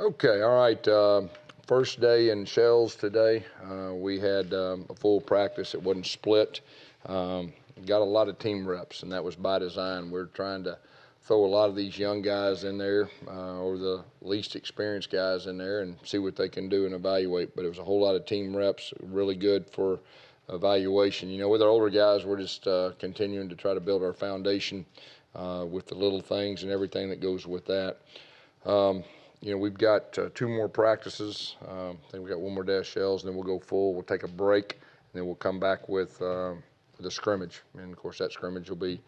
Okay, all right. First day in Shells today. We had a full practice. It wasn't split. Got a lot of team reps, and that was by design. We're trying to throw a lot of these young guys in there, or the least experienced guys in there, and see what they can do and evaluate. But it was a whole lot of team reps, really good for evaluation. You know, with our older guys, we're just continuing to try to build our foundation with the little things and everything that goes with that. You know, we've got two more practices. I think we got one more day of Shells, and then we'll go full. We'll take a break, and then we'll come back with the scrimmage. And of course, that scrimmage will be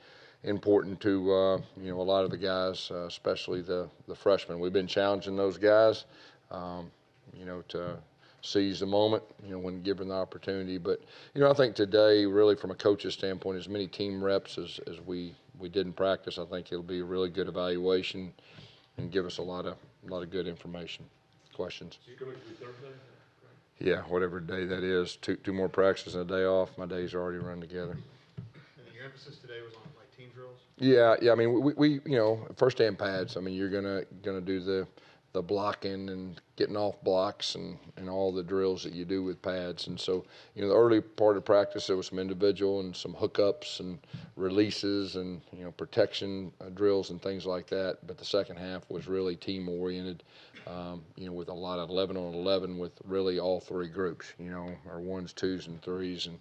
important to you know, a lot of the guys, especially the freshmen. We've been challenging those guys, you know, to seize the moment, you know, when given the opportunity. But you know, I think today, really from a coach's standpoint, as many team reps as we did in practice, I think it'll be a really good evaluation and give us a lot of good information. Questions? So you're going to be Thursday? Yeah, whatever day that is. Two more practices and a day off. My days are already run together. And your emphasis today was on like team drills? Yeah. I mean, we you know, first day in pads. I mean, you're gonna do the blocking and getting off blocks and all the drills that you do with pads. And so, you know, the early part of practice, there was some individual and some hookups and releases and, you know, protection drills and things like that. But the second half was really team oriented, you know, with a lot of 11 on 11 with really all three groups, you know, our ones, twos, and threes, and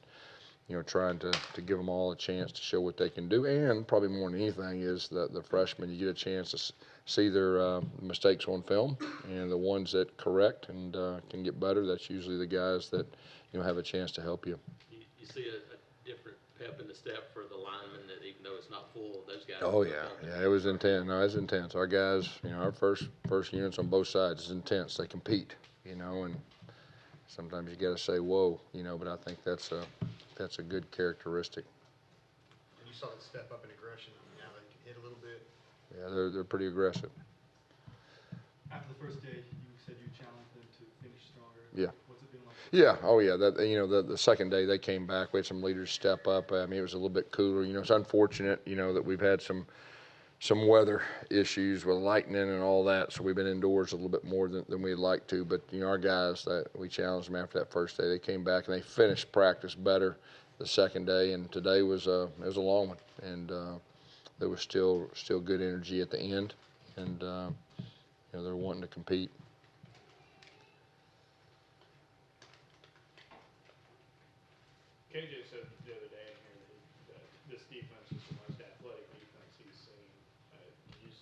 you know, trying to give them all a chance to show what they can do. And probably more than anything is the freshmen, you get a chance to see their mistakes on film, and the ones that correct and can get better, that's usually the guys that, you know, have a chance to help you. You see a different pep in the step for the linemen, that even though it's not full, those guys. Oh yeah, it was intense. No, it's intense. Our guys, you know, our first units on both sides is intense. They compete, you know, and sometimes you got to say whoa, you know, but I think that's a good characteristic. And you saw it step up in aggression. Now they can hit a little bit. Yeah, they're pretty aggressive. After the first day, you said you challenged them to finish stronger. Yeah. What's it been like? Yeah. Oh yeah. That, you know, the second day they came back. We had some leaders step up. I mean, it was a little bit cooler. You know, it's unfortunate, you know, that we've had some weather issues with lightning and all that, so we've been indoors a little bit more than we'd like to. But you know, our guys, that we challenged them after that first day, they came back and they finished practice better the second day. And today was a long one, and there was still good energy at the end, and you know, they're wanting to compete. KJ said the other day in here that this defense is the most athletic defense he's seen. Can you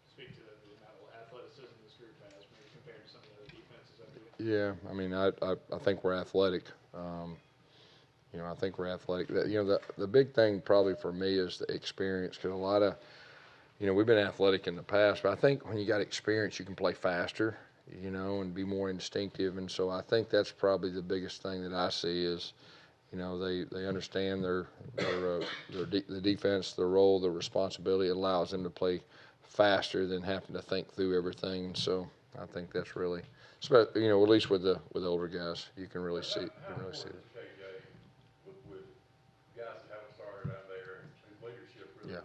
speak to the amount of athleticism this group has, maybe compared to some of the other defenses out there? Yeah, I mean, I think we're athletic. You know, I think we're athletic. You know, the big thing probably for me is the experience, because a lot of, you know, we've been athletic in the past, but I think when you got experience, you can play faster, you know, and be more instinctive. And so I think that's probably the biggest thing that I see is, you know, they understand the defense, their role, their responsibility. It allows them to play faster than having to think through everything. So I think that's really, you know, at least with the older guys, you can really see it. With guys that haven't started out there, his leadership really.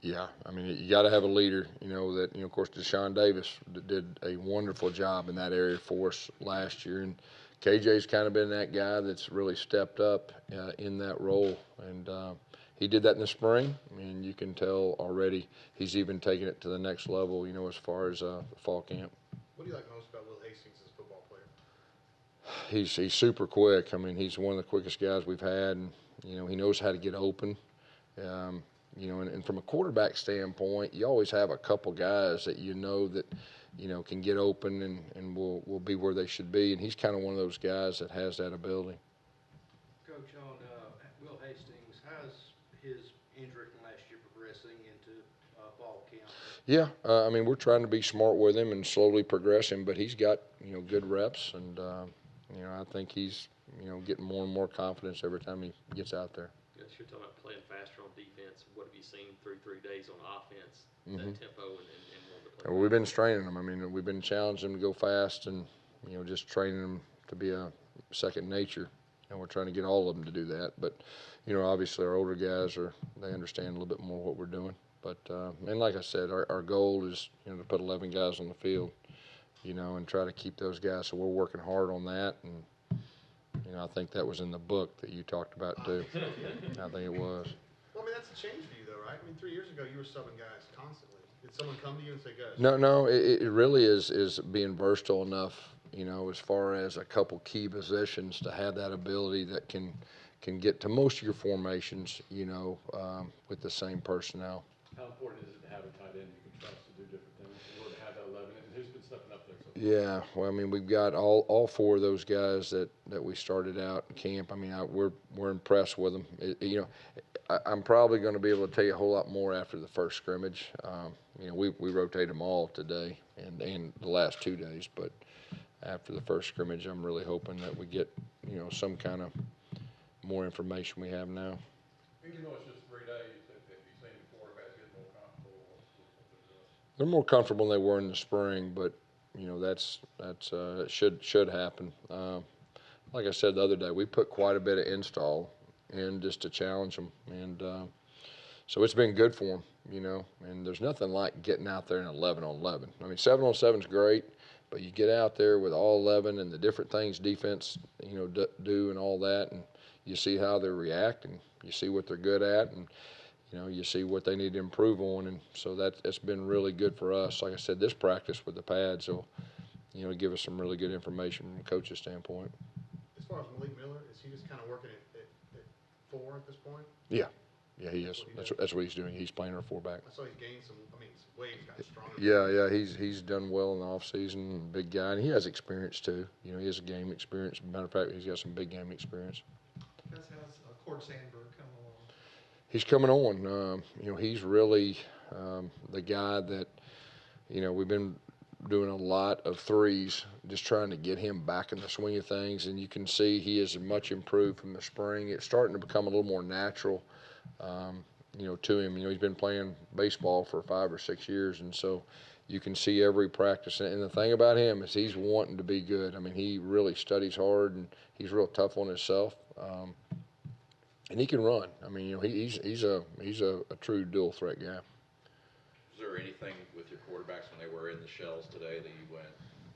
Yeah, I mean, you got to have a leader, you know, that, you know, of course, Deshaun Davis did a wonderful job in that area for us last year. And KJ's kind of been that guy that's really stepped up in that role. And he did that in the spring, and you can tell already he's even taken it to the next level, you know, as far as fall camp. What do you like most about Will Hastings as a football player? He's super quick. I mean, he's one of the quickest guys we've had, and, you know, he knows how to get open. You know, and from a quarterback standpoint, you always have a couple guys that you know that, you know, can get open and will be where they should be. And he's kind of one of those guys that has that ability. Coach, on Will Hastings, how's his injury from last year progressing into fall camp? Yeah, I mean, we're trying to be smart with him and slowly progress him, but he's got, you know, good reps, and you know, I think he's, you know, getting more and more confidence every time he gets out there. Yes, you're talking about playing faster on defense. What have you seen through 3 days on offense? Mm-hmm. That tempo and wanting to play. Well, we've been training them. I mean, we've been challenging them to go fast, and, you know, just training them to be a second nature. And we're trying to get all of them to do that. But, you know, obviously our older guys they understand a little bit more what we're doing. But and like I said, our goal is, you know, to put 11 guys on the field. and try to keep those guys. So we're working hard on that, and I think that was in the book that you talked about too. I think it was. Well, I mean, that's a change for you, though, right? I mean, 3 years ago, you were subbing guys constantly. Did someone come to you and say, guys? No, it really is being versatile enough, as far as a couple key positions to have that ability that can get to most of your formations, with the same personnel. How important is it to have a tight end you can trust to do different things in order to have that 11? And who's been stepping up there so far? Yeah, well, I mean, we've got all four of those guys that we started out in camp. I mean, we're impressed with them. I'm probably going to be able to tell you a whole lot more after the first scrimmage. We rotate them all today and the last 2 days, but after the first scrimmage, I'm really hoping that we get some kind of more information we have now. Even though it's just 3 days, have you seen the quarterbacks get more comfortable with what they're doing? They're more comfortable than they were in the spring, but that's it should happen. Like I said the other day, we put quite a bit of install in just to challenge them, and so it's been good for them, And there's nothing like getting out there in 11-on-11. I mean, 7-on-7 is great, but you get out there with all 11 and the different things defense, do and all that, and you see how they react, and you see what they're good at, and you see what they need to improve on, and so that's been really good for us. Like I said, this practice with the pads will, give us some really good information from a coach's standpoint. As far as Malik Miller, is he just kind of working at 4 at this point? Yeah, he is. That's what he's doing. He's playing our 4-back. I saw he's gained some. I mean, his wave's gotten stronger. Yeah, he's done well in the offseason. Big guy, and he has experience too. He has a game experience. Matter of fact, he's got some big game experience. How's Cord Sandberg come along? He's coming on. He's really the guy that, we've been doing a lot of threes, just trying to get him back in the swing of things. And you can see he is much improved from the spring. It's starting to become a little more natural, to him. He's been playing baseball for 5 or 6 years, and so you can see every practice. And the thing about him is he's wanting to be good. I mean, he really studies hard, and he's real tough on himself. And he can run. I mean, he's a true dual threat guy. Was there anything with your quarterbacks when they were in the shells today that you went,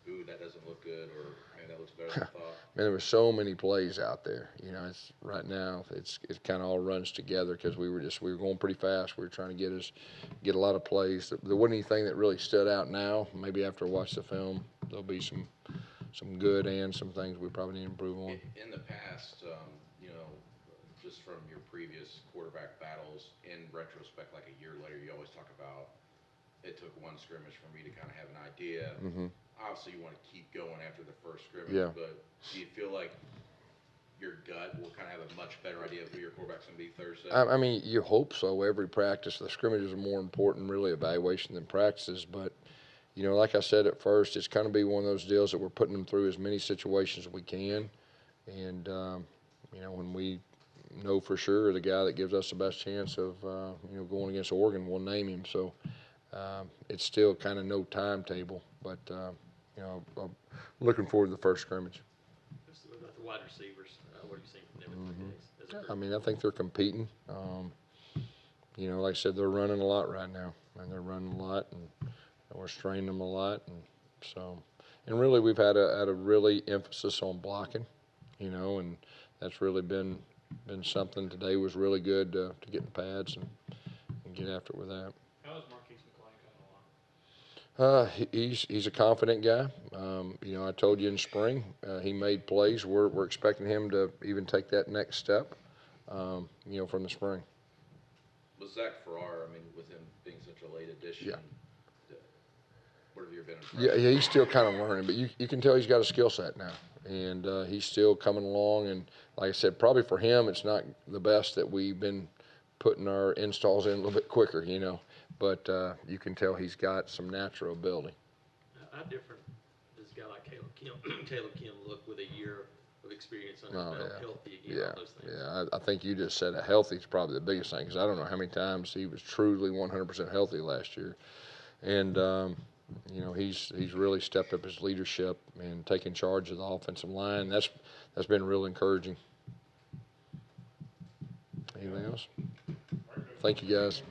ooh, that doesn't look good, or man, that looks better than I thought? Man, there were so many plays out there. It's right now it kind of all runs together because we were going pretty fast. We were trying to get a lot of plays. There wasn't anything that really stood out now. Maybe after I watch the film, there'll be some good and some things we probably need to improve on. In the past, just from your previous quarterback battles, in retrospect, like a year later, you always talk about it took one scrimmage for me to kind of have an idea. Mm-hmm. Obviously, you want to keep going after the first scrimmage, Yeah. but do you feel like your gut will kind of have a much better idea of who your quarterback's going to be Thursday? I mean, you hope so. Every practice, the scrimmages are more important, really, evaluation than practices. But, like I said at first, it's kind of be one of those deals that we're putting them through as many situations as we can. And, when we know for sure the guy that gives us the best chance of, going against Oregon, we'll name him. So it's still kind of no timetable. But, I'm looking forward to the first scrimmage. Just about the wide receivers, what have you seen from them in 3 days? As a group? I mean, I think they're competing. Like I said, they're running a lot right now, and they're running a lot, and we're straining them a lot, and really we've had a really emphasis on blocking, and that's really been something. Today was really good to get in the pads and get after it with that. How is Marquise McClain coming along? He's a confident guy. I told you in spring, he made plays. We're expecting him to even take that next step, from the spring. Was Zach Farrar, I mean, with him being such a late addition, Yeah. What have you been impressed? Yeah, he's still kind of learning, but you can tell he's got a skill set now, and he's still coming along. And like I said, probably for him, it's not the best that we've been putting our installs in a little bit quicker, but you can tell he's got some natural ability. How different does a guy like Caleb Kim look with a year of experience under his belt, healthy again, all those things? Yeah. I think you just said healthy is probably the biggest thing, because I don't know how many times he was truly 100% healthy last year. And, he's really stepped up his leadership and taken charge of the offensive line. That's been real encouraging. Anything else? Thank you, guys.